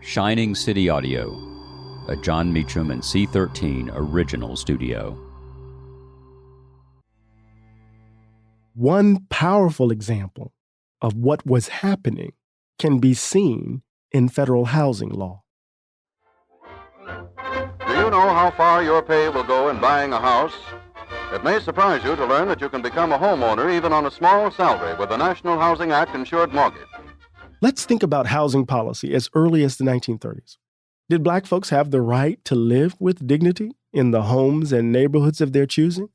Shining City Audio, a John Meacham and C13 original studio. One powerful example of what was happening can be seen in federal housing law. Do you know how far your pay will go in buying a house? It may surprise you to learn that you can become a homeowner even on a small salary with a National Housing Act insured mortgage. Let's think about housing policy as early as the 1930s. Did Black folks have the right to live with dignity in the homes and neighborhoods of their choosing?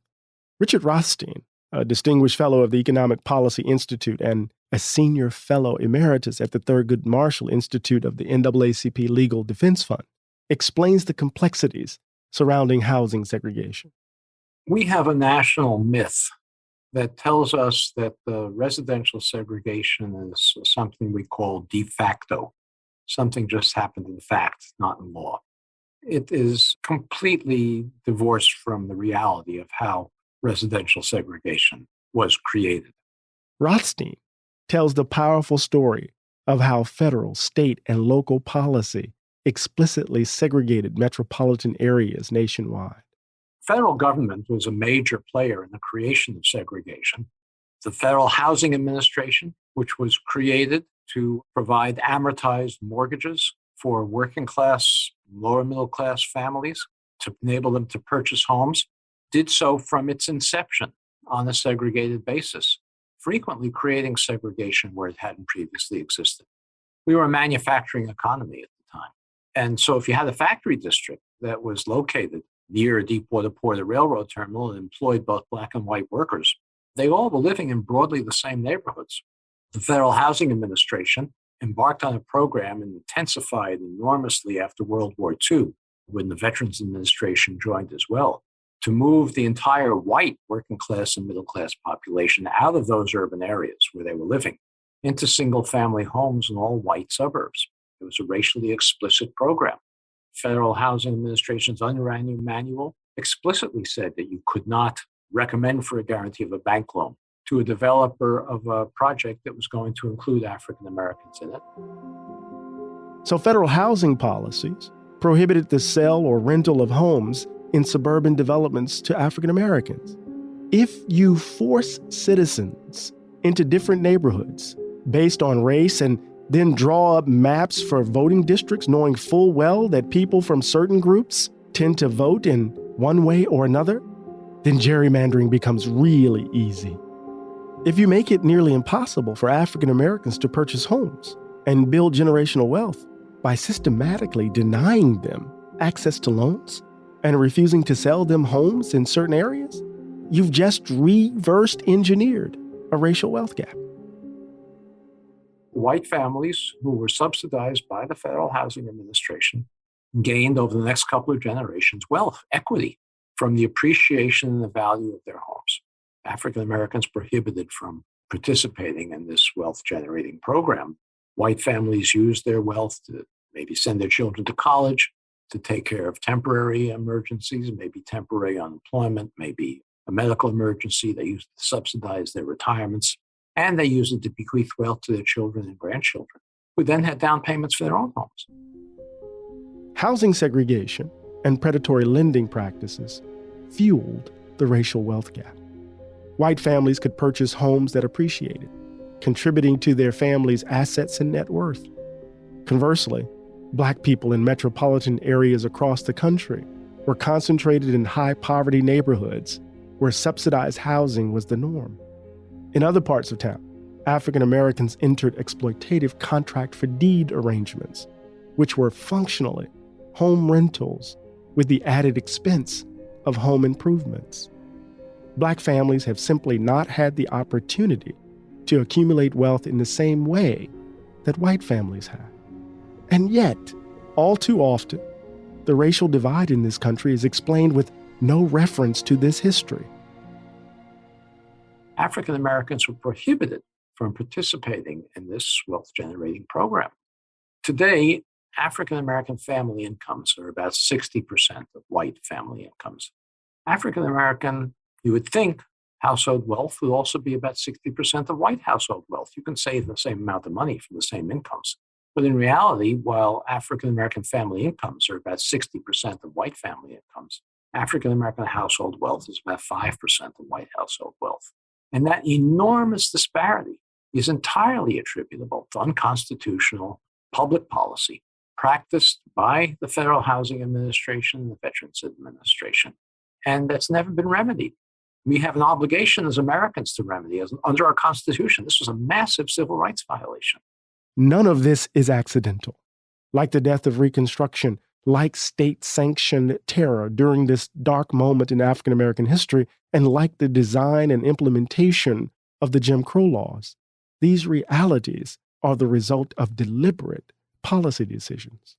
Richard Rothstein, a distinguished fellow of the Economic Policy Institute and a senior fellow emeritus at the Thurgood Marshall Institute of the NAACP Legal Defense Fund, explains the complexities surrounding housing segregation. We have a national myth that tells us that the residential segregation is something we call de facto. Something just happened in fact, not in law. It is completely divorced from the reality of how residential segregation was created. Rothstein tells the powerful story of how federal, state, and local policy explicitly segregated metropolitan areas nationwide. Federal government was a major player in the creation of segregation. The Federal Housing Administration, which was created to provide amortized mortgages for working class, lower middle class families to enable them to purchase homes, did so from its inception on a segregated basis, frequently creating segregation where it hadn't previously existed. We were a manufacturing economy at the time. And so if you had a factory district that was located near a Deepwater Port or railroad terminal and employed both Black and white workers, they all were living in broadly the same neighborhoods. The Federal Housing Administration embarked on a program and intensified enormously after World War II, when the Veterans Administration joined as well, to move the entire white working class and middle class population out of those urban areas where they were living into single family homes in all white suburbs. It was a racially explicit program. Federal Housing Administration's underwriting manual explicitly said that you could not recommend for a guarantee of a bank loan to a developer of a project that was going to include African Americans in it. So federal housing policies prohibited the sale or rental of homes in suburban developments to African Americans. If you force citizens into different neighborhoods based on race and then draw up maps for voting districts, knowing full well that people from certain groups tend to vote in one way or another, then gerrymandering becomes really easy. If you make it nearly impossible for African Americans to purchase homes and build generational wealth by systematically denying them access to loans and refusing to sell them homes in certain areas, you've just reverse engineered a racial wealth gap. White families who were subsidized by the Federal Housing Administration gained over the next couple of generations wealth, equity, from the appreciation and the value of their homes. African Americans prohibited from participating in this wealth-generating program. White families used their wealth to maybe send their children to college, to take care of temporary emergencies, maybe temporary unemployment, maybe a medical emergency. They used to subsidize their retirements. And they used it to bequeath wealth to their children and grandchildren, who then had down payments for their own homes. Housing segregation and predatory lending practices fueled the racial wealth gap. White families could purchase homes that appreciated, contributing to their family's assets and net worth. Conversely, Black people in metropolitan areas across the country were concentrated in high-poverty neighborhoods where subsidized housing was the norm. In other parts of town, African Americans entered exploitative contract for deed arrangements, which were functionally home rentals with the added expense of home improvements. Black families have simply not had the opportunity to accumulate wealth in the same way that white families have. And yet, all too often, the racial divide in this country is explained with no reference to this history. African Americans were prohibited from participating in this wealth-generating program. Today, African American family incomes are about 60% of white family incomes. African American, you would think, household wealth would also be about 60% of white household wealth. You can save the same amount of money from the same incomes. But in reality, while African American family incomes are about 60% of white family incomes, African American household wealth is about 5% of white household wealth. And that enormous disparity is entirely attributable to unconstitutional public policy practiced by the Federal Housing Administration and the Veterans Administration. And that's never been remedied. We have an obligation as Americans to remedy it. Under our Constitution, this was a massive civil rights violation. None of this is accidental. Like the death of Reconstruction, like state-sanctioned terror during this dark moment in African American history, and like the design and implementation of the Jim Crow laws, these realities are the result of deliberate policy decisions.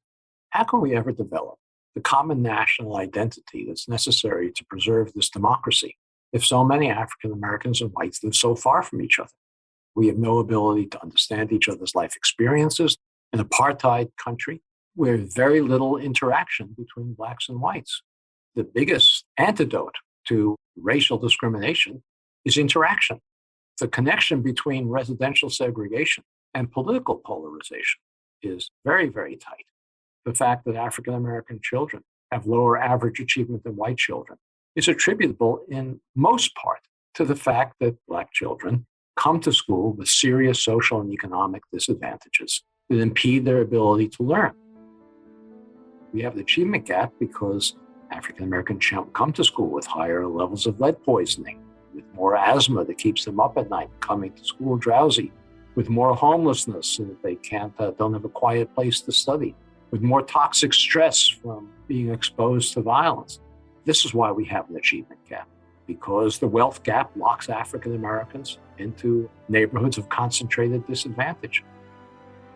How can we ever develop the common national identity that's necessary to preserve this democracy if so many African Americans and whites live so far from each other? We have no ability to understand each other's life experiences. An apartheid country with very little interaction between blacks and whites. The biggest antidote to racial discrimination is interaction. The connection between residential segregation and political polarization is very, very tight. The fact that African American children have lower average achievement than white children is attributable in most part to the fact that black children come to school with serious social and economic disadvantages that impede their ability to learn. We have the achievement gap because African American children come to school with higher levels of lead poisoning, with more asthma that keeps them up at night, coming to school drowsy, with more homelessness so that they don't have a quiet place to study, with more toxic stress from being exposed to violence. This is why we have an achievement gap, because the wealth gap locks African Americans into neighborhoods of concentrated disadvantage.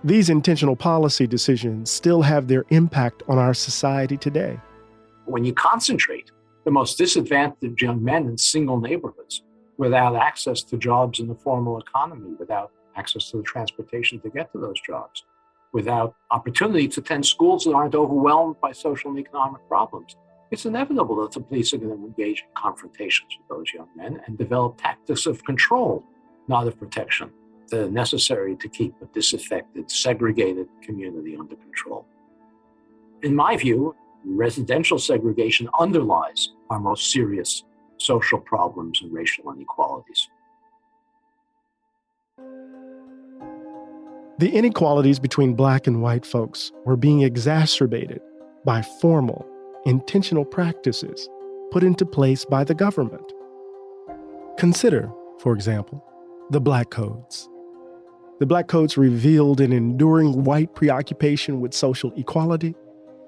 These intentional policy decisions still have their impact on our society today. When you concentrate the most disadvantaged young men in single neighborhoods without access to jobs in the formal economy, without access to the transportation to get to those jobs, without opportunity to attend schools that aren't overwhelmed by social and economic problems, it's inevitable that the police are going to engage in confrontations with those young men and develop tactics of control, not of protection, that are necessary to keep a disaffected, segregated community under control. In my view, residential segregation underlies our most serious social problems and racial inequalities. The inequalities between black and white folks were being exacerbated by formal, intentional practices put into place by the government. Consider, for example, the Black Codes. The Black Codes revealed an enduring white preoccupation with social equality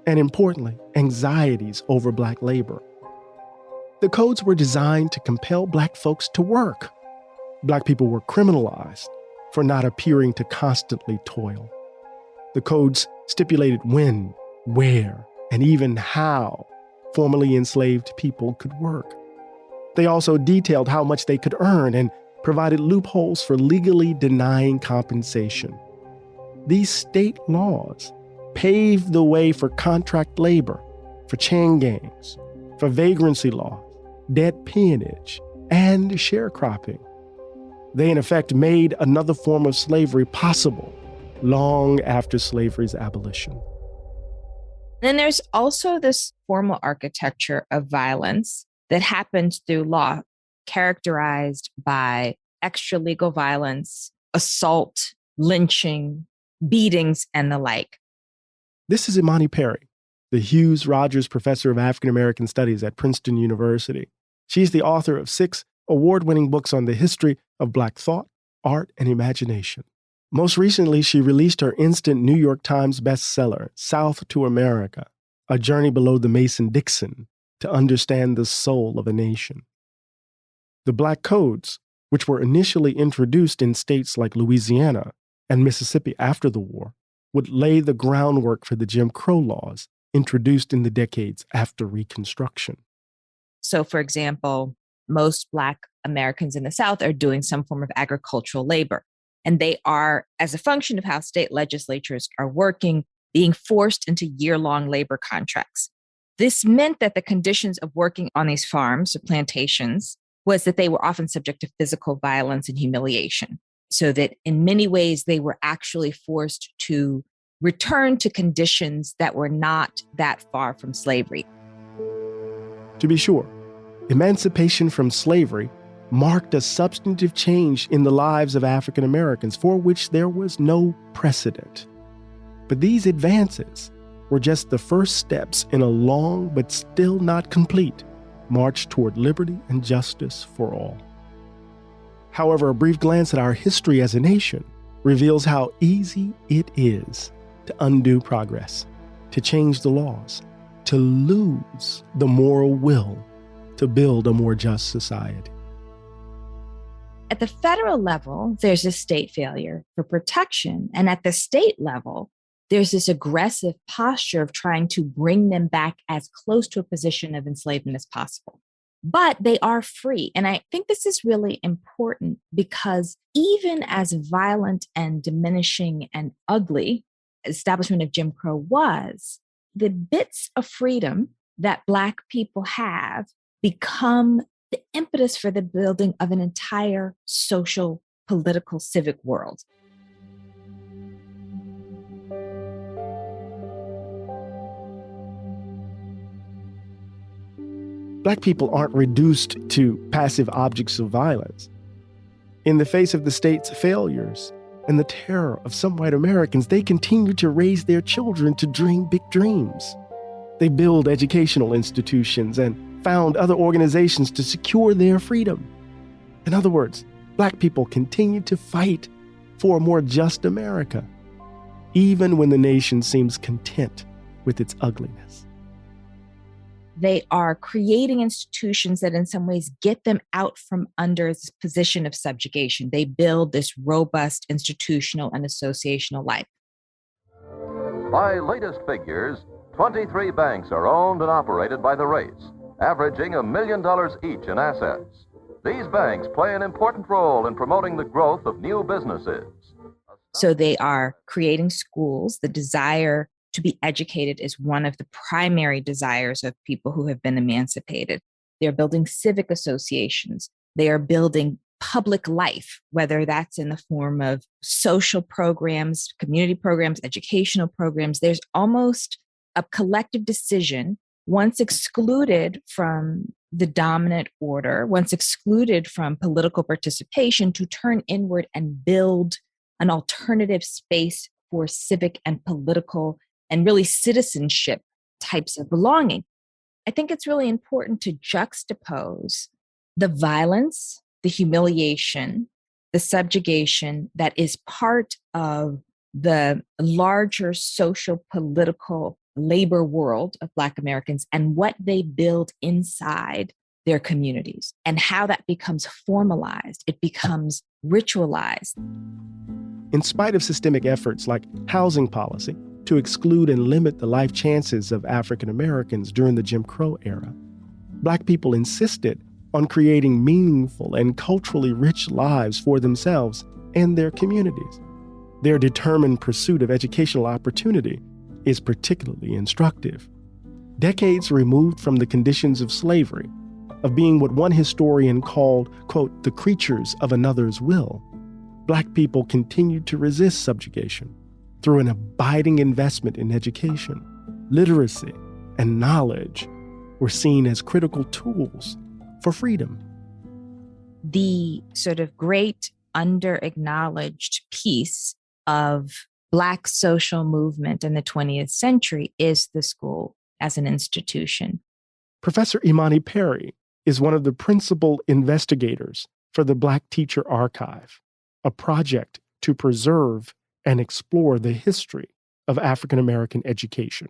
and, importantly, anxieties over black labor. The codes were designed to compel black folks to work. Black people were criminalized for not appearing to constantly toil. The codes stipulated when, where, and even how formerly enslaved people could work. They also detailed how much they could earn and provided loopholes for legally denying compensation. These state laws paved the way for contract labor, for chain gangs, for vagrancy laws, debt peonage, and sharecropping. They, in effect, made another form of slavery possible long after slavery's abolition. Then there's also this formal architecture of violence that happens through law, characterized by extralegal violence, assault, lynching, beatings, and the like. This is Imani Perry, the Hughes Rogers Professor of African American Studies at Princeton University. She's the author of 6 award-winning books on the history of Black thought, art, and imagination. Most recently, she released her instant New York Times bestseller, South to America, A Journey Below the Mason-Dixon to Understand the Soul of a Nation. The Black Codes, which were initially introduced in states like Louisiana and Mississippi after the war, would lay the groundwork for the Jim Crow laws introduced in the decades after Reconstruction. So, for example, most Black Americans in the South are doing some form of agricultural labor. And they are, as a function of how state legislatures are working, being forced into year-long labor contracts. This meant that the conditions of working on these farms or plantations was that they were often subject to physical violence and humiliation. So that in many ways, they were actually forced to return to conditions that were not that far from slavery. To be sure, emancipation from slavery marked a substantive change in the lives of African Americans for which there was no precedent. But these advances were just the first steps in a long but still not complete march toward liberty and justice for all. However, a brief glance at our history as a nation reveals how easy it is to undo progress, to change the laws, to lose the moral will to build a more just society. At the federal level, there's a state failure for protection. And at the state level, there's this aggressive posture of trying to bring them back as close to a position of enslavement as possible. But they are free. And I think this is really important because even as violent and diminishing and ugly establishment of Jim Crow was, the bits of freedom that Black people have become the impetus for the building of an entire social, political, civic world. Black people aren't reduced to passive objects of violence. In the face of the state's failures and the terror of some white Americans, they continue to raise their children to dream big dreams. They build educational institutions and found other organizations to secure their freedom. In other words, Black people continue to fight for a more just America, even when the nation seems content with its ugliness. They are creating institutions that in some ways get them out from under this position of subjugation. They build this robust institutional and associational life. By latest figures, 23 banks are owned and operated by the race, averaging $1 million each in assets. These banks play an important role in promoting the growth of new businesses. So they are creating schools. The desire to be educated is one of the primary desires of people who have been emancipated. They're building civic associations. They are building public life, whether that's in the form of social programs, community programs, educational programs. There's almost a collective decision, once excluded from the dominant order, once excluded from political participation, to turn inward and build an alternative space for civic and political and really citizenship types of belonging. I think it's really important to juxtapose the violence, the humiliation, the subjugation that is part of the larger social, political, labor world of Black Americans and what they build inside their communities and how that becomes formalized. It becomes ritualized. In spite of systemic efforts like housing policy to exclude and limit the life chances of African Americans during the Jim Crow era, Black people insisted on creating meaningful and culturally rich lives for themselves and their communities. Their determined pursuit of educational opportunity is particularly instructive. Decades removed from the conditions of slavery, of being what one historian called, quote, the creatures of another's will, Black people continued to resist subjugation through an abiding investment in education. Literacy and knowledge were seen as critical tools for freedom. The sort of great under-acknowledged piece of Black social movement in the 20th century is the school as an institution. Professor Imani Perry is one of the principal investigators for the Black Teacher Archive, a project to preserve and explore the history of African American education.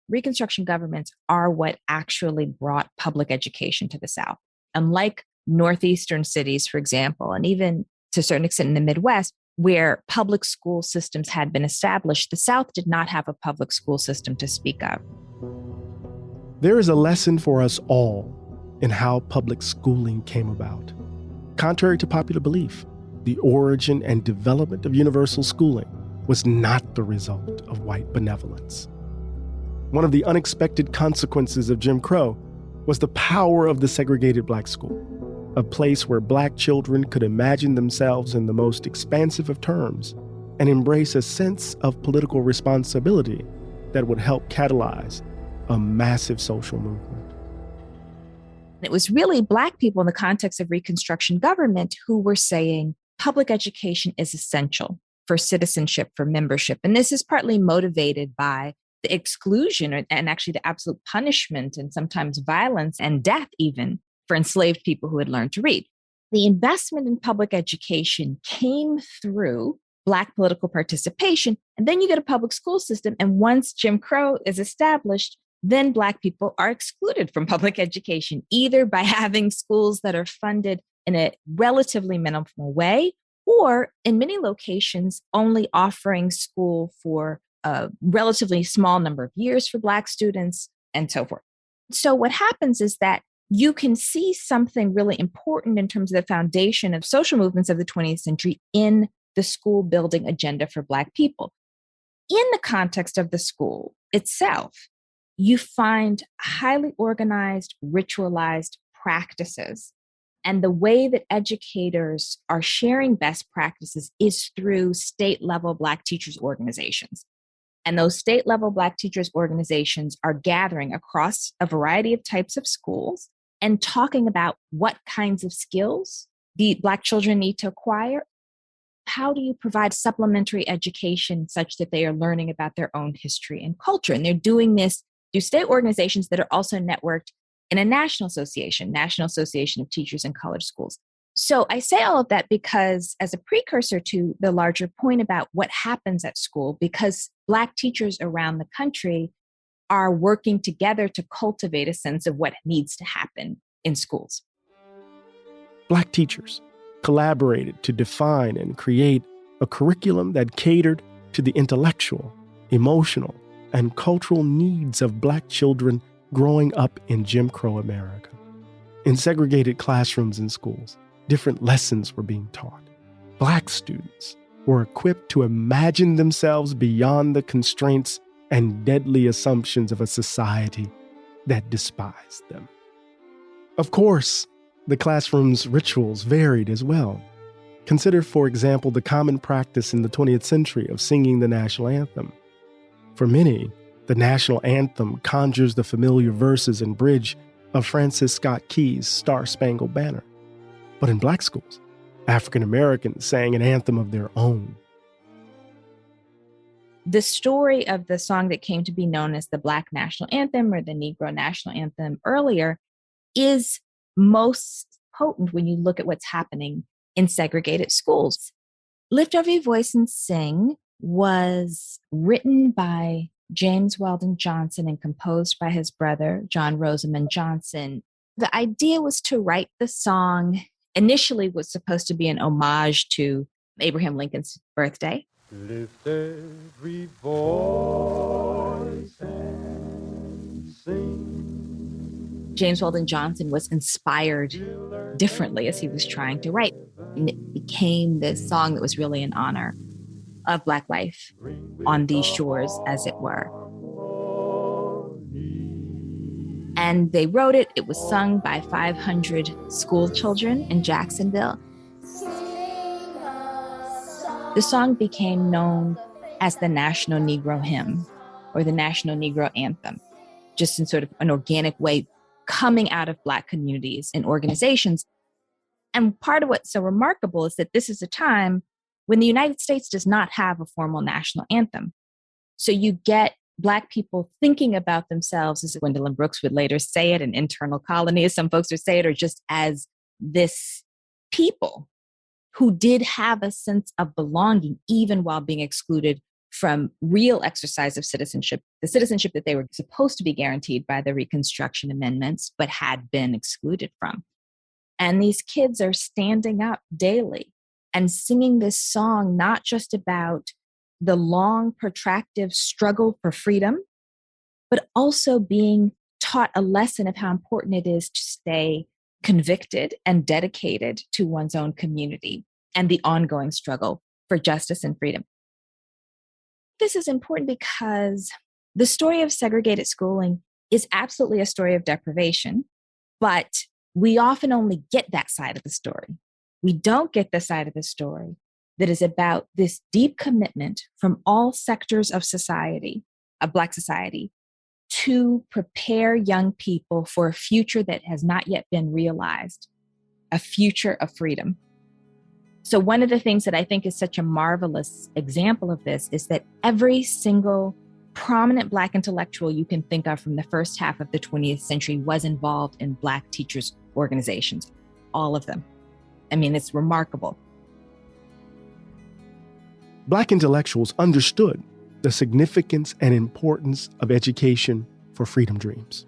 Reconstruction governments are what actually brought public education to the South. Unlike Northeastern cities, for example, and even to a certain extent in the Midwest, where public school systems had been established, the South did not have a public school system to speak of. There is a lesson for us all in how public schooling came about. Contrary to popular belief, the origin and development of universal schooling was not the result of white benevolence. One of the unexpected consequences of Jim Crow was the power of the segregated Black school, a place where Black children could imagine themselves in the most expansive of terms and embrace a sense of political responsibility that would help catalyze a massive social movement. It was really Black people in the context of Reconstruction government who were saying public education is essential for citizenship, for membership. And this is partly motivated by the exclusion and actually the absolute punishment and sometimes violence and death even for enslaved people who had learned to read. The investment in public education came through Black political participation. And then you get a public school system. And once Jim Crow is established, then Black people are excluded from public education, either by having schools that are funded in a relatively minimal way, or in many locations, only offering school for a relatively small number of years for Black students and so forth. So what happens is that you can see something really important in terms of the foundation of social movements of the 20th century in the school building agenda for Black people. In the context of the school itself, you find highly organized, ritualized practices. And the way that educators are sharing best practices is through state-level Black teachers' organizations. And those state-level Black teachers' organizations are gathering across a variety of types of schools and talking about what kinds of skills the Black children need to acquire. How do you provide supplementary education such that they are learning about their own history and culture? And they're doing this through state organizations that are also networked in a National Association of Teachers and College Schools. So I say all of that because as a precursor to the larger point about what happens at school, because Black teachers around the country are working together to cultivate a sense of what needs to happen in schools. Black teachers collaborated to define and create a curriculum that catered to the intellectual, emotional, and cultural needs of Black children growing up in Jim Crow America. In segregated classrooms and schools, different lessons were being taught. Black students were equipped to imagine themselves beyond the constraints and deadly assumptions of a society that despised them. Of course, the classroom's rituals varied as well. Consider, for example, the common practice in the 20th century of singing the national anthem. For many, the national anthem conjures the familiar verses and bridge of Francis Scott Key's Star-Spangled Banner. But in Black schools, African Americans sang an anthem of their own. The story of the song that came to be known as the Black National Anthem or the Negro National Anthem earlier is most potent when you look at what's happening in segregated schools. Lift Every Voice and Sing was written by James Weldon Johnson and composed by his brother, John Rosamond Johnson. The idea was to write the song, initially was supposed to be an homage to Abraham Lincoln's birthday. Lift every voice and sing. James Weldon Johnson was inspired differently as he was trying to write. And it became this song that was really in honor of Black life on these shores, as it were. And they wrote it. It was sung by 500 school children in Jacksonville. The song became known as the National Negro Hymn or the National Negro Anthem, just in sort of an organic way coming out of Black communities and organizations. And part of what's so remarkable is that this is a time when the United States does not have a formal national anthem. So you get Black people thinking about themselves, as Gwendolyn Brooks would later say it, an internal colony, as some folks would say it, or just as this people who did have a sense of belonging, even while being excluded from real exercise of citizenship, the citizenship that they were supposed to be guaranteed by the Reconstruction Amendments, but had been excluded from. And these kids are standing up daily and singing this song, not just about the long, protracted struggle for freedom, but also being taught a lesson of how important it is to stay convicted and dedicated to one's own community and the ongoing struggle for justice and freedom. This is important because the story of segregated schooling is absolutely a story of deprivation, but we often only get that side of the story. We don't get the side of the story that is about this deep commitment from all sectors of society, of Black society, to prepare young people for a future that has not yet been realized, a future of freedom. So one of the things that I think is such a marvelous example of this is that every single prominent Black intellectual you can think of from the first half of the 20th century was involved in Black teachers' organizations, all of them. I mean, it's remarkable. Black intellectuals understood the significance and importance of education for freedom dreams.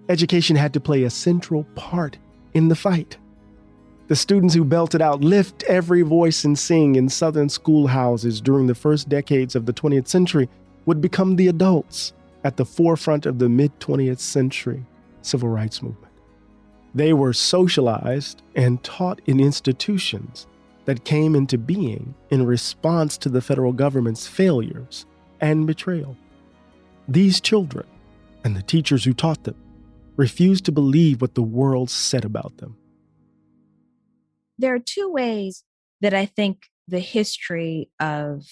Education had to play a central part in the fight. The students who belted out "Lift every voice and sing" in Southern schoolhouses during the first decades of the 20th century would become the adults at the forefront of the mid-20th century civil rights movement. They were socialized and taught in institutions that came into being in response to the federal government's failures and betrayal. These children, and the teachers who taught them, refused to believe what the world said about them. There are two ways that I think the history of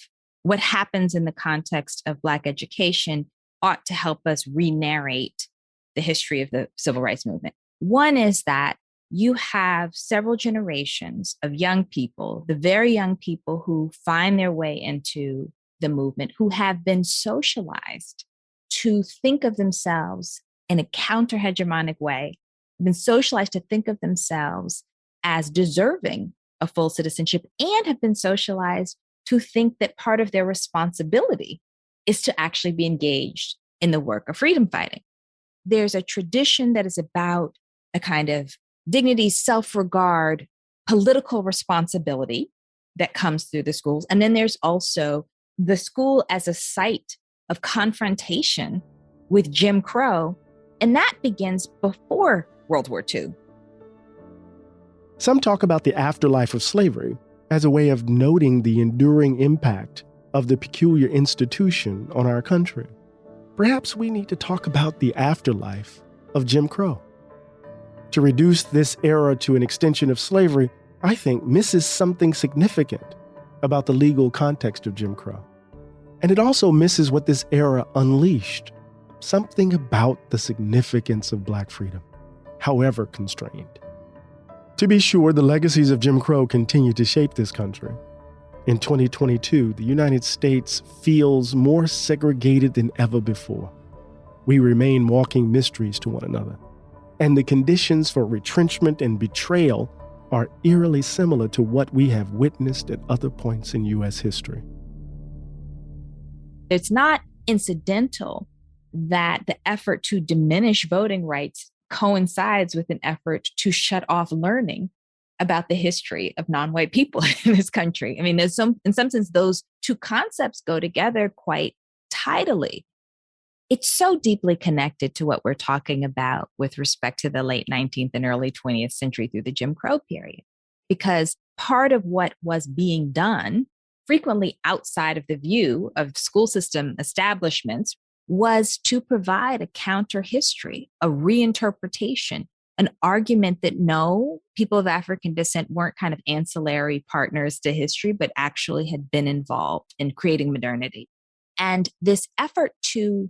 what happens in the context of Black education ought to help us re-narrate the history of the civil rights movement. One is that you have several generations of young people, the very young people who find their way into the movement, who have been socialized to think of themselves in a counter-hegemonic way, been socialized to think of themselves as deserving of full citizenship, and have been socialized to think that part of their responsibility is to actually be engaged in the work of freedom fighting. There's a tradition that is about a kind of dignity, self-regard, political responsibility that comes through the schools. And then there's also the school as a site of confrontation with Jim Crow, and that begins before World War II. Some talk about the afterlife of slavery as a way of noting the enduring impact of the peculiar institution on our country. Perhaps we need to talk about the afterlife of Jim Crow. To reduce this era to an extension of slavery, I think, misses something significant about the legal context of Jim Crow. And it also misses what this era unleashed, something about the significance of Black freedom, however constrained. To be sure, the legacies of Jim Crow continue to shape this country. In 2022, the United States feels more segregated than ever before. We remain walking mysteries to one another, and the conditions for retrenchment and betrayal are eerily similar to what we have witnessed at other points in U.S. history. It's not incidental that the effort to diminish voting rights coincides with an effort to shut off learning about the history of non-white people in this country. I mean, in some sense, those two concepts go together quite tidily. It's so deeply connected to what we're talking about with respect to the late 19th and early 20th century through the Jim Crow period, because part of what was being done, frequently outside of the view of school system establishments, was to provide a counter history, a reinterpretation, an argument that no, people of African descent weren't kind of ancillary partners to history, but actually had been involved in creating modernity. And this effort to,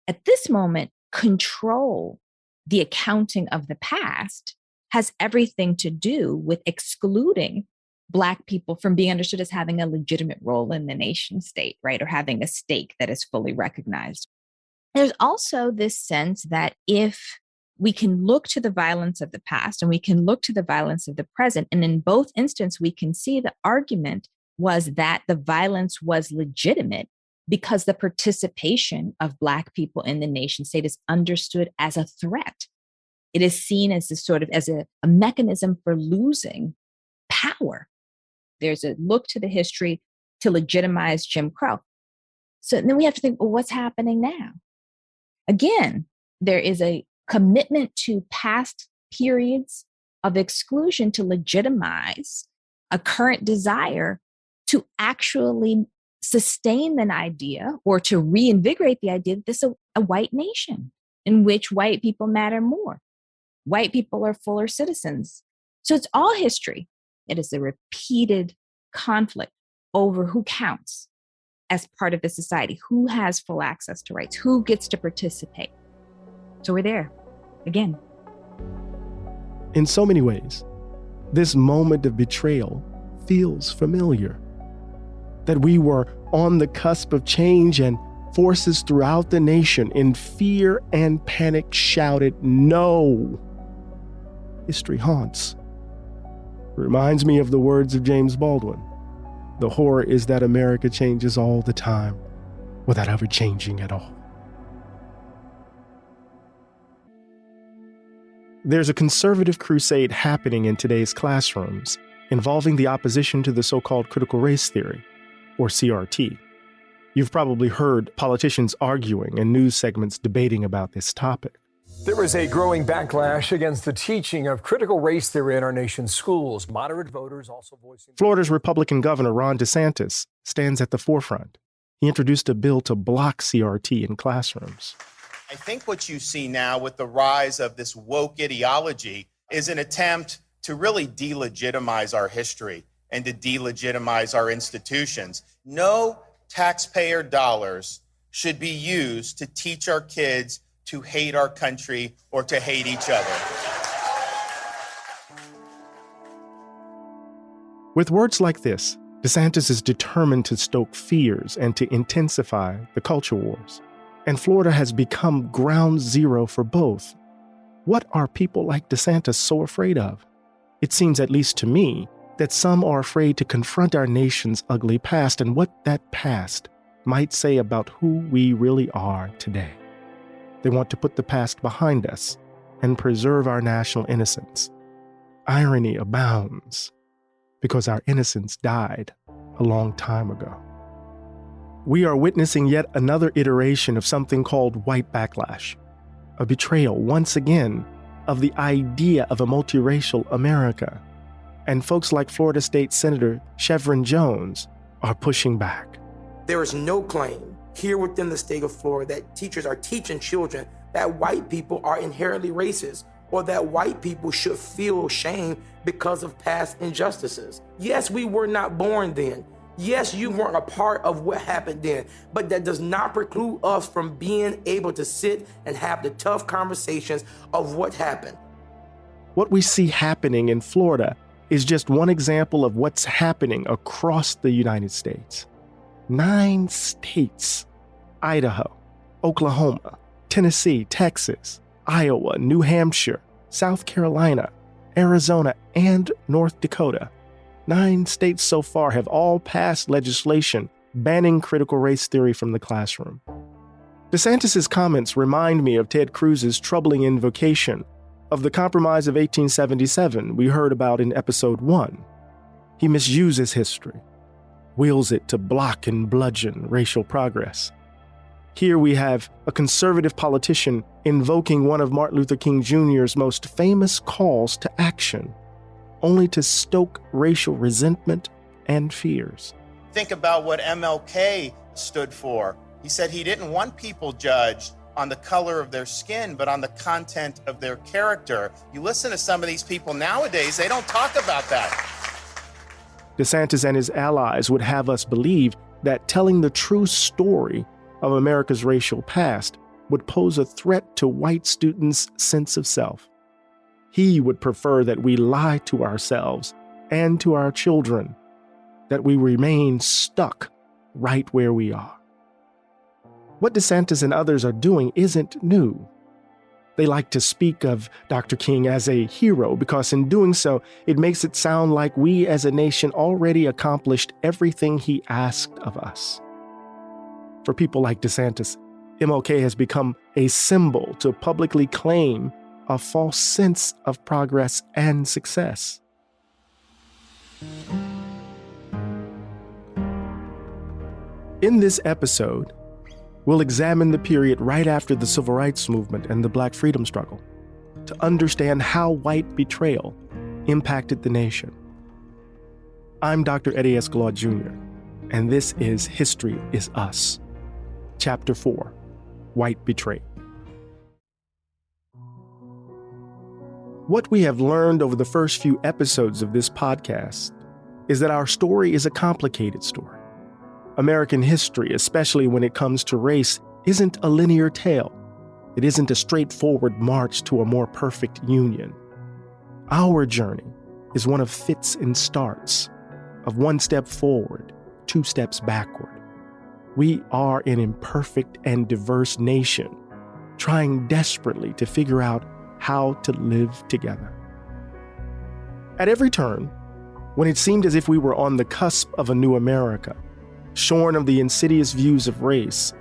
at this moment, control the accounting of the past has everything to do with excluding Black people from being understood as having a legitimate role in the nation state, right? Or having a stake that is fully recognized. There's also this sense that if we can look to the violence of the past and we can look to the violence of the present, and in both instances, we can see the argument was that the violence was legitimate because the participation of Black people in the nation state is understood as a threat. It is seen as a sort of as a mechanism for losing power. There's a look to the history to legitimize Jim Crow. So then we have to think, well, what's happening now? Again, there is a commitment to past periods of exclusion to legitimize a current desire to actually sustain an idea or to reinvigorate the idea that this is a white nation in which white people matter more. White people are fuller citizens. So it's all history. It is a repeated conflict over who counts as part of the society, who has full access to rights, who gets to participate. So we're there again. In so many ways, this moment of betrayal feels familiar. That we were on the cusp of change and forces throughout the nation in fear and panic shouted, "No!" History haunts. Reminds me of the words of James Baldwin. The horror is that America changes all the time without ever changing at all. There's a conservative crusade happening in today's classrooms involving the opposition to the so-called critical race theory, or CRT. You've probably heard politicians arguing and news segments debating about this topic. There is a growing backlash against the teaching of critical race theory in our nation's schools. Moderate voters also voicing... Florida's Republican Governor Ron DeSantis stands at the forefront. He introduced a bill to block CRT in classrooms. I think what you see now with the rise of this woke ideology is an attempt to really delegitimize our history and to delegitimize our institutions. No taxpayer dollars should be used to teach our kids to hate our country or to hate each other. With words like this, DeSantis is determined to stoke fears and to intensify the culture wars. And Florida has become ground zero for both. What are people like DeSantis so afraid of? It seems, at least to me, that some are afraid to confront our nation's ugly past and what that past might say about who we really are today. They want to put the past behind us and preserve our national innocence. Irony abounds because our innocence died a long time ago. We are witnessing yet another iteration of something called white backlash, a betrayal, once again, of the idea of a multiracial America. And folks like Florida State Senator Chevron Jones are pushing back. There is no claim here within the state of Florida that teachers are teaching children that white people are inherently racist or that white people should feel shame because of past injustices. Yes, we were not born then. Yes, you weren't a part of what happened then, but that does not preclude us from being able to sit and have the tough conversations of what happened. What we see happening in Florida is just one example of what's happening across the United States. 9 states, Idaho, Oklahoma, Tennessee, Texas, Iowa, New Hampshire, South Carolina, Arizona, and North Dakota. 9 states so far have all passed legislation banning critical race theory from the classroom. DeSantis' comments remind me of Ted Cruz's troubling invocation of the Compromise of 1877 we heard about in episode 1. He misuses history, wields it to block and bludgeon racial progress. Here we have a conservative politician invoking one of Martin Luther King Jr.'s most famous calls to action, only to stoke racial resentment and fears. Think about what MLK stood for. He said he didn't want people judged on the color of their skin, but on the content of their character. You listen to some of these people nowadays, they don't talk about that. DeSantis and his allies would have us believe that telling the true story of America's racial past would pose a threat to white students' sense of self. He would prefer that we lie to ourselves and to our children, that we remain stuck right where we are. What DeSantis and others are doing isn't new. They like to speak of Dr. King as a hero because in doing so, it makes it sound like we as a nation already accomplished everything he asked of us. For people like DeSantis, MLK has become a symbol to publicly claim a false sense of progress and success. In this episode, we'll examine the period right after the Civil Rights Movement and the Black Freedom Struggle to understand how white betrayal impacted the nation. I'm Dr. Eddie S. Glaude Jr., and this is History is Us, Chapter 4, White Betrayal. What we have learned over the first few episodes of this podcast is that our story is a complicated story. American history, especially when it comes to race, isn't a linear tale. It isn't a straightforward march to a more perfect union. Our journey is one of fits and starts, of one step forward, two steps backward. We are an imperfect and diverse nation, trying desperately to figure out how to live together. At every turn, when it seemed as if we were on the cusp of a new America, shorn of the insidious views of race,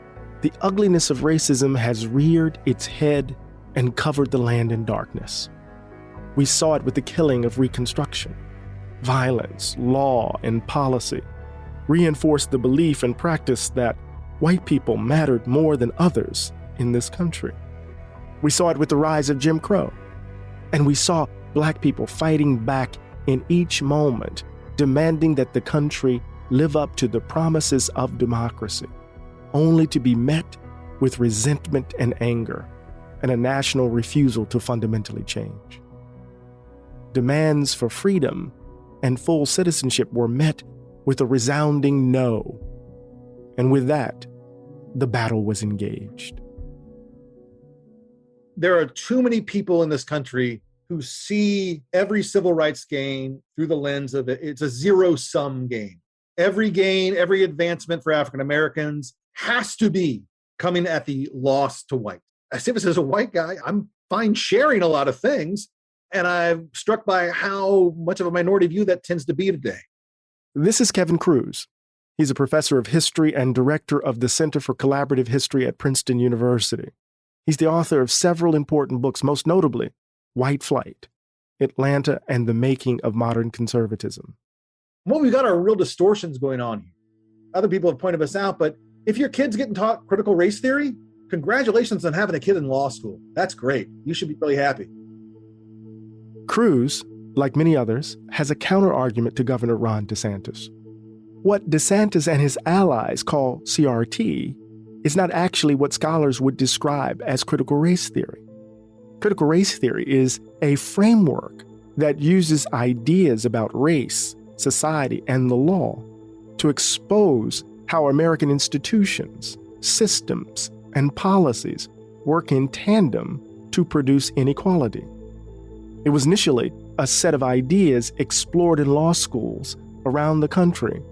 the ugliness of racism has reared its head and covered the land in darkness. We saw it with the killing of Reconstruction. Violence, law, and policy reinforced the belief and practice that white people mattered more than others in this country. We saw it with the rise of Jim Crow. And we saw Black people fighting back in each moment, demanding that the country live up to the promises of democracy, only to be met with resentment and anger and a national refusal to fundamentally change. Demands for freedom and full citizenship were met with a resounding no. And with that, the battle was engaged. There are too many people in this country who see every civil rights gain through the lens of it's a zero-sum game. Every gain, every advancement for African Americans has to be coming at the loss to white. As if as a white guy, I'm fine sharing a lot of things, and I'm struck by how much of a minority view that tends to be today. This is Kevin Cruz. He's a professor of history and director of the Center for Collaborative History at Princeton University. He's the author of several important books, most notably White Flight, Atlanta and the Making of Modern Conservatism. What we've got are real distortions going on here. Other people have pointed this out, but if your kid's getting taught critical race theory, congratulations on having a kid in law school. That's great. You should be really happy. Cruz, like many others, has a counter-argument to Governor Ron DeSantis. What DeSantis and his allies call CRT is not actually what scholars would describe as critical race theory. Critical race theory is a framework that uses ideas about race, society, and the law to expose how American institutions, systems, and policies work in tandem to produce inequality. It was initially a set of ideas explored in law schools around the country,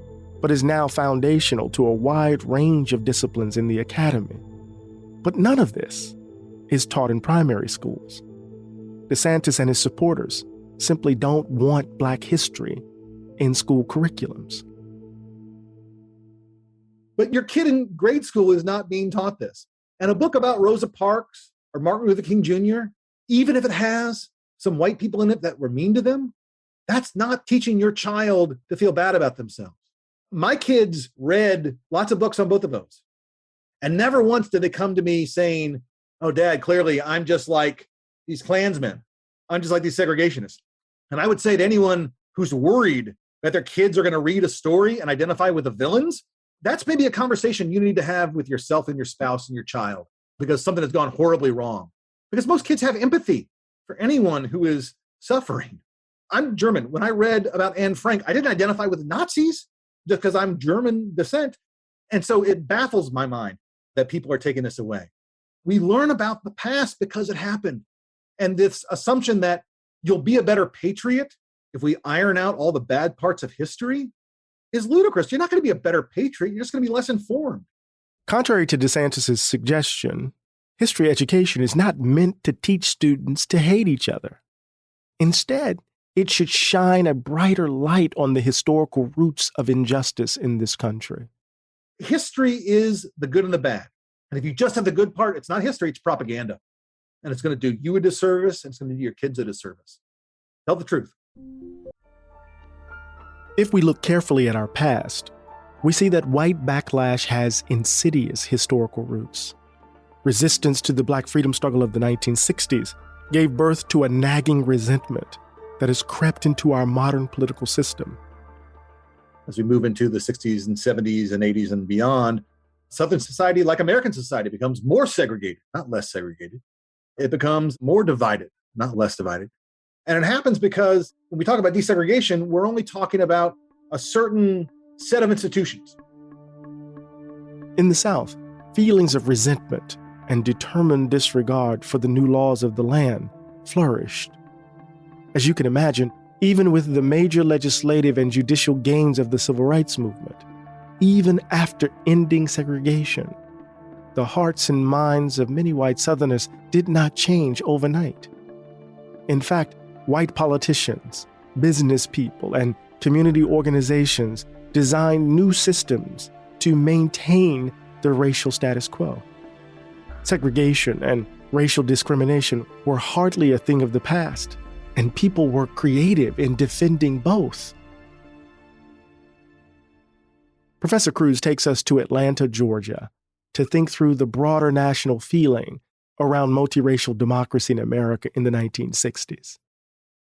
but is now foundational to a wide range of disciplines in the academy. But none of this is taught in primary schools. DeSantis and his supporters simply don't want Black history in school curriculums. But your kid in grade school is not being taught this. And a book about Rosa Parks or Martin Luther King Jr., even if it has some white people in it that were mean to them, that's not teaching your child to feel bad about themselves. My kids read lots of books on both of those. And never once did they come to me saying, oh, Dad, clearly I'm just like these Klansmen. I'm just like these segregationists. And I would say to anyone who's worried that their kids are going to read a story and identify with the villains, that's maybe a conversation you need to have with yourself and your spouse and your child because something has gone horribly wrong. Because most kids have empathy for anyone who is suffering. I'm German. When I read about Anne Frank, I didn't identify with the Nazis just because I'm German descent. And so it baffles my mind that people are taking this away. We learn about the past because it happened. And this assumption that you'll be a better patriot if we iron out all the bad parts of history is ludicrous. You're not going to be a better patriot. You're just going to be less informed. Contrary to DeSantis' suggestion, history education is not meant to teach students to hate each other. Instead, it should shine a brighter light on the historical roots of injustice in this country. History is the good and the bad. And if you just have the good part, it's not history, it's propaganda. And it's going to do you a disservice, and it's going to do your kids a disservice. Tell the truth. If we look carefully at our past, we see that white backlash has insidious historical roots. Resistance to the Black freedom struggle of the 1960s gave birth to a nagging resentment that has crept into our modern political system. As we move into the 60s and 70s and 80s and beyond, Southern society, like American society, becomes more segregated, not less segregated. It becomes more divided, not less divided. And it happens because when we talk about desegregation, we're only talking about a certain set of institutions. In the South, feelings of resentment and determined disregard for the new laws of the land flourished. As you can imagine, even with the major legislative and judicial gains of the civil rights movement, even after ending segregation, the hearts and minds of many white Southerners did not change overnight. In fact, white politicians, business people, and community organizations designed new systems to maintain the racial status quo. Segregation and racial discrimination were hardly a thing of the past, and people were creative in defending both. Professor Cruz takes us to Atlanta, Georgia, to think through the broader national feeling around multiracial democracy in America in the 1960s.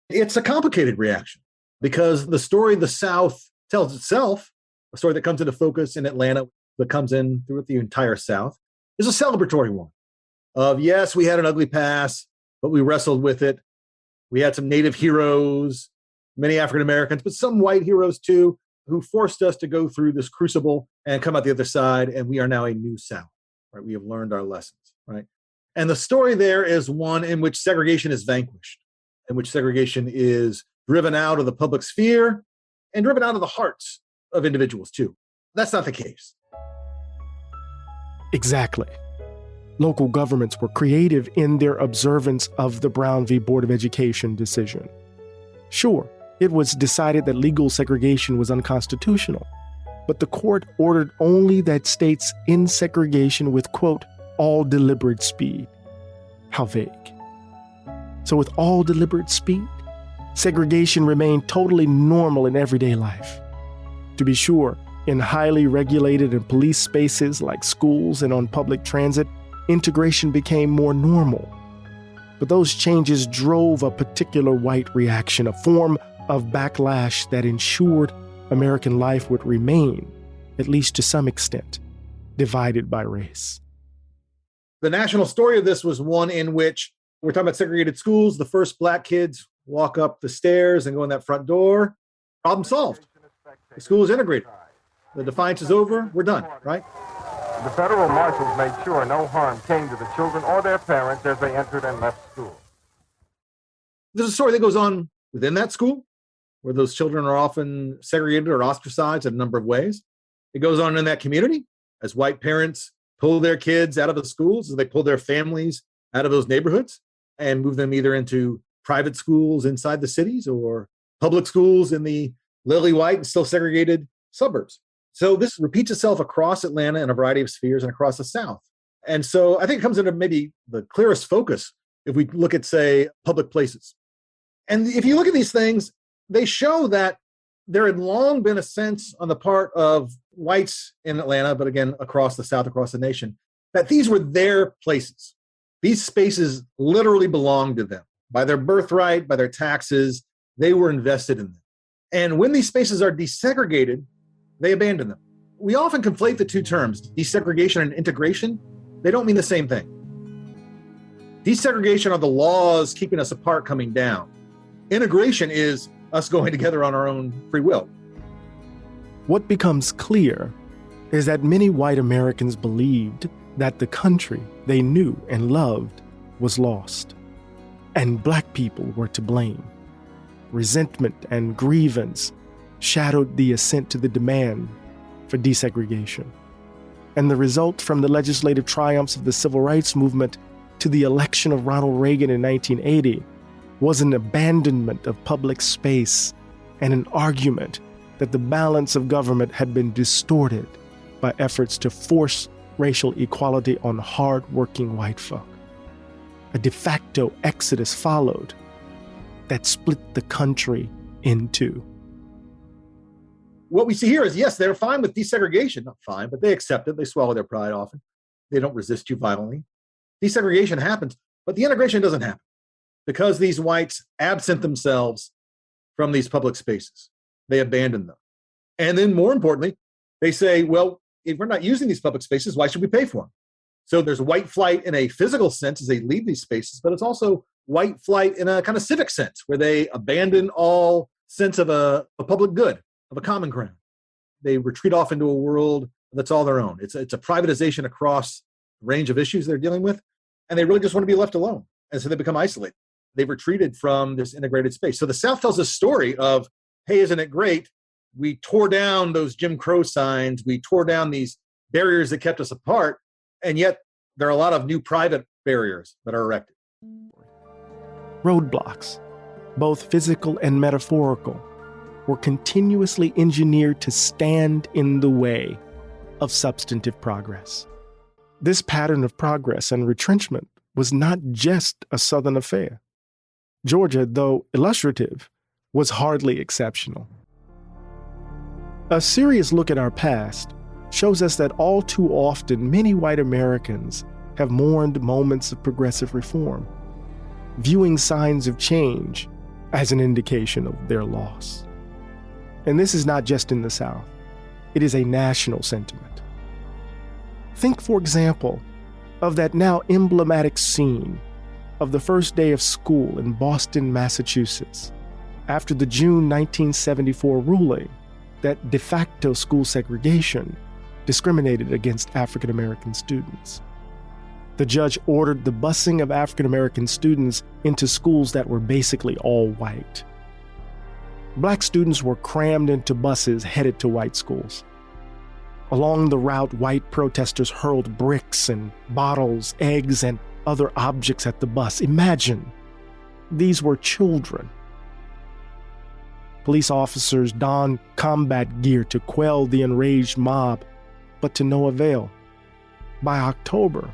It's a complicated reaction because the story the South tells itself, a story that comes into focus in Atlanta, that comes in throughout the entire South, is a celebratory one of, yes, we had an ugly past, but we wrestled with it. We had some Native heroes, many African Americans, but some white heroes too, who forced us to go through this crucible and come out the other side, and we are now a new South, right? We have learned our lessons, right? And the story there is one in which segregation is vanquished, in which segregation is driven out of the public sphere and driven out of the hearts of individuals too. That's not the case. Exactly. Local governments were creative in their observance of the Brown v. Board of Education decision. Sure, it was decided that legal segregation was unconstitutional, but the court ordered only that states end segregation with, quote, all deliberate speed. How vague. So with all deliberate speed, segregation remained totally normal in everyday life. To be sure, in highly regulated and policed spaces like schools and on public transit, integration became more normal. But those changes drove a particular white reaction, a form of backlash that ensured American life would remain, at least to some extent, divided by race. The national story of this was one in which we're talking about segregated schools. The first black kids walk up the stairs and go in that front door. Problem solved. The school is integrated. The defiance is over. We're done, right? The federal marshals made sure no harm came to the children or their parents as they entered and left school. There's a story that goes on within that school, where those children are often segregated or ostracized in a number of ways. It goes on in that community as white parents pull their kids out of the schools, as they pull their families out of those neighborhoods and move them either into private schools inside the cities or public schools in the lily white and still segregated suburbs. So this repeats itself across Atlanta in a variety of spheres and across the South. And so I think it comes into maybe the clearest focus if we look at, say, public places. And if you look at these things, they show that there had long been a sense on the part of whites in Atlanta, but again, across the South, across the nation, that these were their places. These spaces literally belonged to them. By their birthright, by their taxes, they were invested in them. And when these spaces are desegregated, they abandon them. We often conflate the two terms, desegregation and integration. They don't mean the same thing. Desegregation are the laws keeping us apart coming down. Integration is us going together on our own free will. What becomes clear is that many white Americans believed that the country they knew and loved was lost, and black people were to blame. Resentment and grievance shadowed the assent to the demand for desegregation. And the result from the legislative triumphs of the civil rights movement to the election of Ronald Reagan in 1980 was an abandonment of public space and an argument that the balance of government had been distorted by efforts to force racial equality on hard-working white folk. A de facto exodus followed that split the country in two. What we see here is, yes, they're fine with desegregation. Not fine, but they accept it. They swallow their pride often. They don't resist too violently. Desegregation happens, but the integration doesn't happen because these whites absent themselves from these public spaces. They abandon them. And then more importantly, they say, well, if we're not using these public spaces, why should we pay for them? So there's white flight in a physical sense as they leave these spaces, but it's also white flight in a kind of civic sense where they abandon all sense of a public good, of a common ground. They retreat off into a world that's all their own. It's a privatization across the range of issues they're dealing with, and they really just want to be left alone. And so they become isolated. They've retreated from this integrated space. So the South tells a story of, hey, isn't it great? We tore down those Jim Crow signs. We tore down these barriers that kept us apart. And yet there are a lot of new private barriers that are erected. Roadblocks, both physical and metaphorical, were continuously engineered to stand in the way of substantive progress. This pattern of progress and retrenchment was not just a Southern affair. Georgia, though illustrative, was hardly exceptional. A serious look at our past shows us that all too often many white Americans have mourned moments of progressive reform, viewing signs of change as an indication of their loss. And this is not just in the South. It is a national sentiment. Think, for example, of that now emblematic scene of the first day of school in Boston, Massachusetts, after the June 1974 ruling that de facto school segregation discriminated against African American students. The judge ordered the busing of African American students into schools that were basically all white. Black students were crammed into buses headed to white schools. Along the route, white protesters hurled bricks and bottles, eggs, and other objects at the bus. Imagine, these were children. Police officers donned combat gear to quell the enraged mob, but to no avail. By October,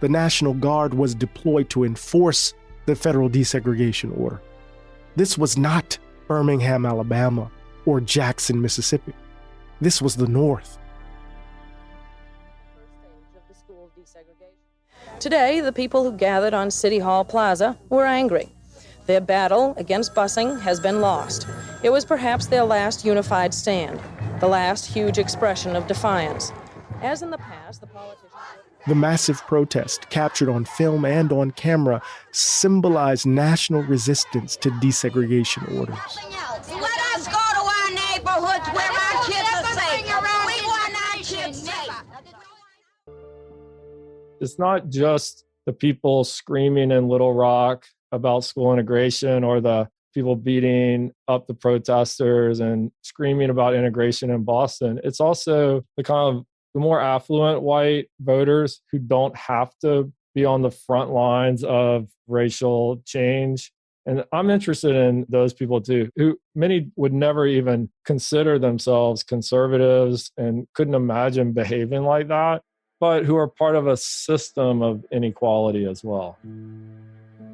the National Guard was deployed to enforce the federal desegregation order. This was not Birmingham, Alabama, or Jackson, Mississippi. This was the North. Today, the people who gathered on City Hall Plaza were angry. Their battle against busing has been lost. It was perhaps their last unified stand, the last huge expression of defiance. As in the past, the politicians... The massive protest, captured on film and on camera, symbolized national resistance to desegregation orders. Let us go to our neighborhoods where our kids are safe. We want our kids safe. It's not just the people screaming in Little Rock about school integration or the people beating up the protesters and screaming about integration in Boston. It's also the kind of the more affluent white voters who don't have to be on the front lines of racial change. And I'm interested in those people too, who many would never even consider themselves conservatives and couldn't imagine behaving like that, but who are part of a system of inequality as well.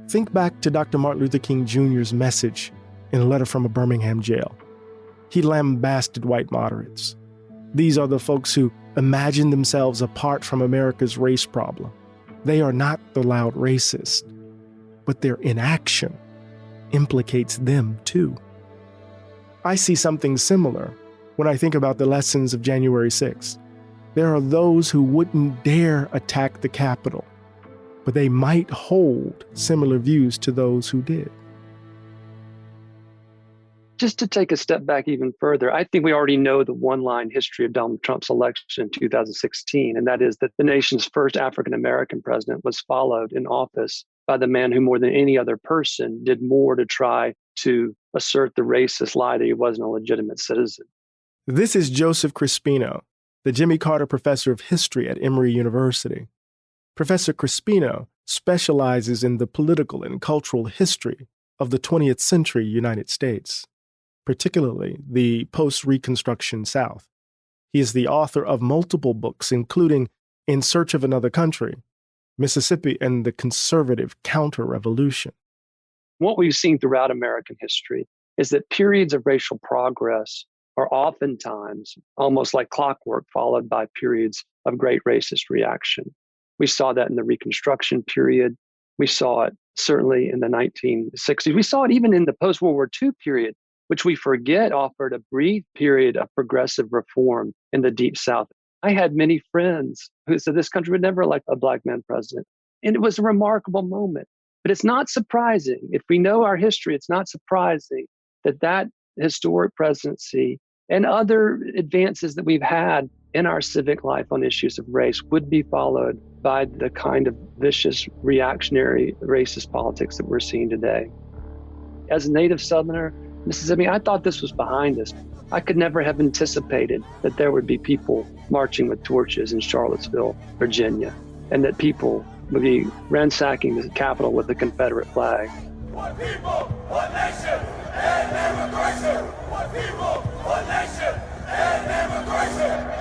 Think back to Dr. Martin Luther King Jr.'s message in a letter from a Birmingham jail. He lambasted white moderates. These are the folks who imagine themselves apart from America's race problem. They are not the loud racist, but their inaction implicates them too. I see something similar when I think about the lessons of January 6th. There are those who wouldn't dare attack the Capitol, but they might hold similar views to those who did. Just to take a step back even further, I think we already know the one-line history of Donald Trump's election in 2016, and that is that the nation's first African-American president was followed in office by the man who more than any other person did more to try to assert the racist lie that he wasn't a legitimate citizen. This is Joseph Crispino, the Jimmy Carter Professor of History at Emory University. Professor Crispino specializes in the political and cultural history of the 20th century United States, particularly the post-Reconstruction South. He is the author of multiple books, including In Search of Another Country, Mississippi and the Conservative Counter-Revolution. What we've seen throughout American history is that periods of racial progress are oftentimes almost like clockwork, followed by periods of great racist reaction. We saw that in the Reconstruction period. We saw it certainly in the 1960s. We saw it even in the post-World War II period, which we forget offered a brief period of progressive reform in the Deep South. I had many friends who said this country would never elect a Black man president. And it was a remarkable moment. But it's not surprising. If we know our history, it's not surprising that that historic presidency and other advances that we've had in our civic life on issues of race would be followed by the kind of vicious, reactionary, racist politics that we're seeing today. As a native Southerner, Mississippi, I thought this was behind us. I could never have anticipated that there would be people marching with torches in Charlottesville, Virginia, and that people would be ransacking the Capitol with the Confederate flag. One people, one nation, and immigration. One people, one nation, and immigration.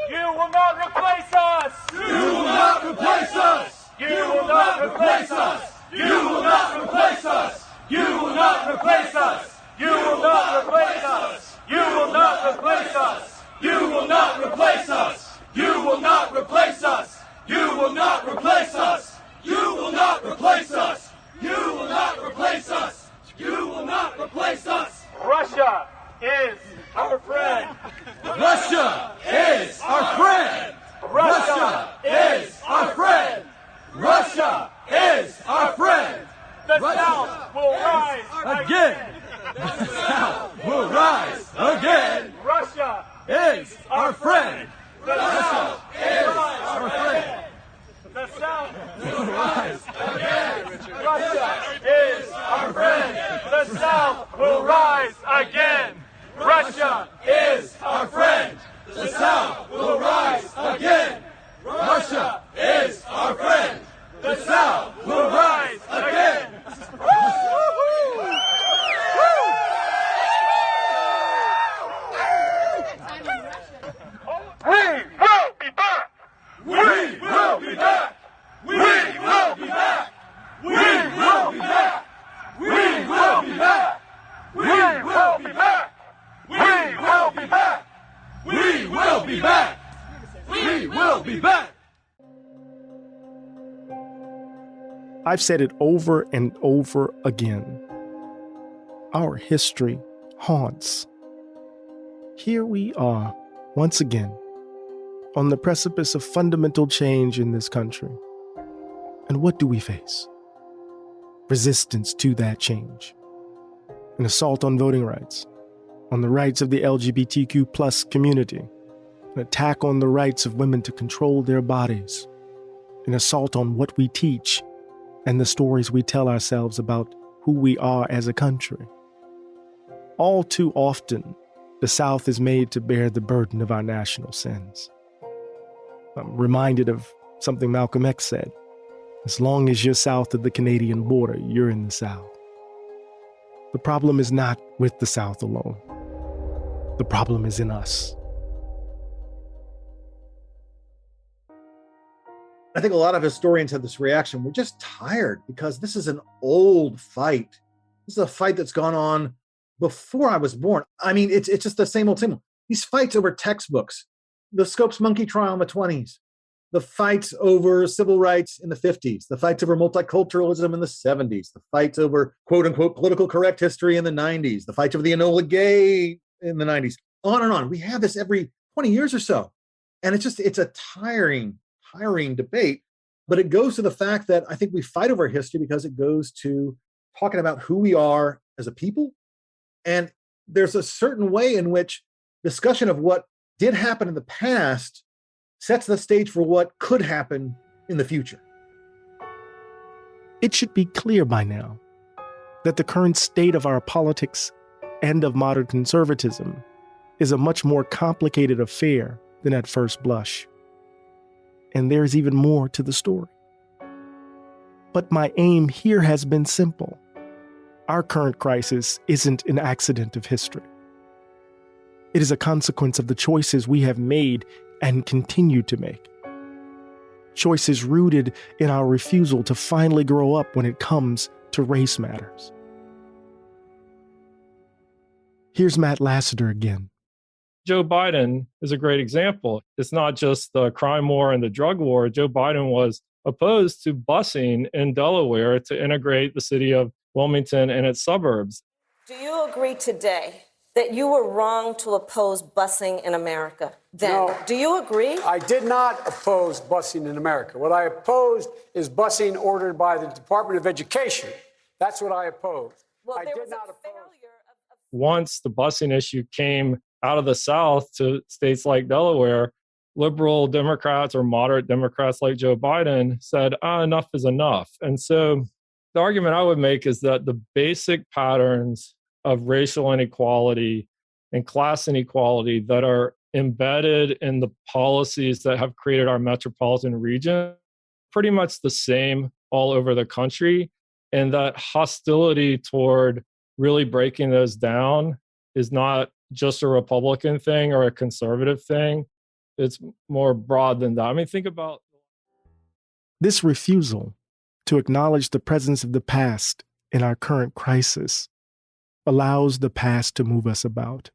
You will not replace us! You will not replace us! You will not replace us! You will not replace us! You will not replace us! You will not replace us! You will not replace us! You will not replace us! You will not replace us! You will not replace us! You will not replace us! You will not replace us! You will not replace us! Russia is our friend! Russia is our friend! Russia is our friend! Russia is our friend! The South will rise again! The South will rise again! Russia is our friend! The South is our friend! The South will rise again! Russia is our friend! The South will rise again! Russia is our friend! The South will rise again! Russia is our friend! The South will rise again! We will be back! We will be back! We will be back! We will be back! We will be back! We will be back! We will be back! We will be back! We will be back! I've said it over and over again. Our history haunts. Here we are, once again, on the precipice of fundamental change in this country. And what do we face? Resistance to that change. An assault on voting rights, on the rights of the LGBTQ plus community, an attack on the rights of women to control their bodies, an assault on what we teach and the stories we tell ourselves about who we are as a country. All too often, the South is made to bear the burden of our national sins. I'm reminded of something Malcolm X said. As long as you're south of the Canadian border, you're in the South. The problem is not with the South alone. The problem is in us. I think a lot of historians have this reaction. We're just tired because this is an old fight. This is a fight that's gone on before I was born. I mean, it's just the same old, same old. These fights over textbooks, the Scopes monkey trial in the 1920s, the fights over civil rights in the 1950s, the fights over multiculturalism in the 1970s, the fights over quote unquote political correct history in the 1990s, the fights over the Enola Gay in the 1990s, on and on. We have this every 20 years or so. And it's a tiring debate, but it goes to the fact that I think we fight over history because it goes to talking about who we are as a people. And there's a certain way in which discussion of what did happen in the past sets the stage for what could happen in the future. It should be clear by now that the current state of our politics and of modern conservatism is a much more complicated affair than at first blush. And there's even more to the story. But my aim here has been simple. Our current crisis isn't an accident of history. It is a consequence of the choices we have made and continue to make. Choices rooted in our refusal to finally grow up when it comes to race matters. Here's Matt Lassiter again. Joe Biden is a great example. It's not just the crime war and the drug war. Joe Biden was opposed to busing in Delaware to integrate the city of Wilmington and its suburbs. Do you agree today that you were wrong to oppose busing in America then? No, do you agree? I did not oppose busing in America. What I opposed is busing ordered by the Department of Education. That's what I opposed. Well, I there did was not a oppose. failure of once the busing issue came out of the South to states like Delaware, liberal Democrats or moderate Democrats like Joe Biden said, enough is enough. And so the argument I would make is that the basic patterns of racial inequality and class inequality that are embedded in the policies that have created our metropolitan region pretty much the same all over the country, and that hostility toward really breaking those down is not just a Republican thing or a conservative thing. It's more broad than that. I mean, think about this refusal to acknowledge the presence of the past in our current crisis allows the past to move us about.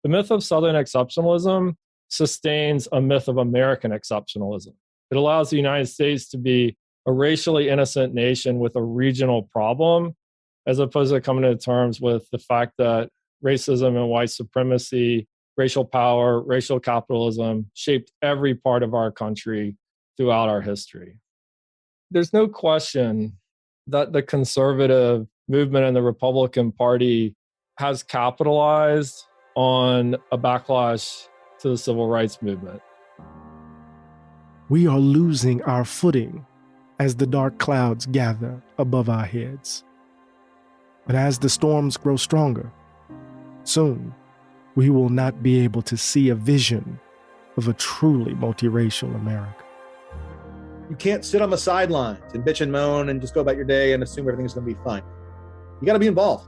The myth of Southern exceptionalism sustains a myth of American exceptionalism. It allows the United States to be a racially innocent nation with a regional problem, as opposed to coming to terms with the fact that racism and white supremacy, racial power, racial capitalism shaped every part of our country throughout our history. There's no question that the conservative movement and the Republican Party has capitalized on a backlash to the civil rights movement. We are losing our footing as the dark clouds gather above our heads. But as the storms grow stronger, soon we will not be able to see a vision of a truly multiracial America. You can't sit on the sidelines and bitch and moan and just go about your day and assume everything's going to be fine. You got to be involved.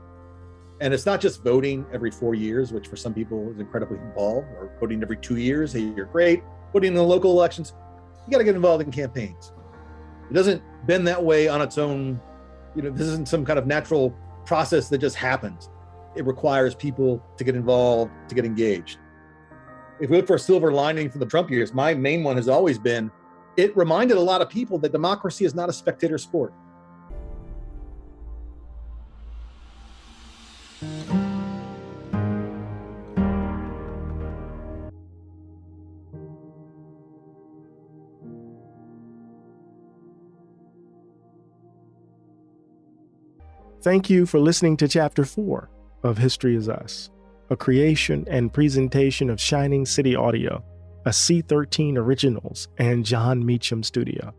And it's not just voting every 4 years, which for some people is incredibly involved, or voting every 2 years. Hey, you're great. Voting in the local elections. You got to get involved in campaigns. It doesn't bend that way on its own. This isn't some kind of natural process that just happens. It requires people to get involved, to get engaged. If we look for a silver lining from the Trump years, my main one has always been, it reminded a lot of people that democracy is not a spectator sport. Thank you for listening to Chapter 4 of History is Us, a creation and presentation of Shining City Audio, a C13 Originals and John Meacham studio.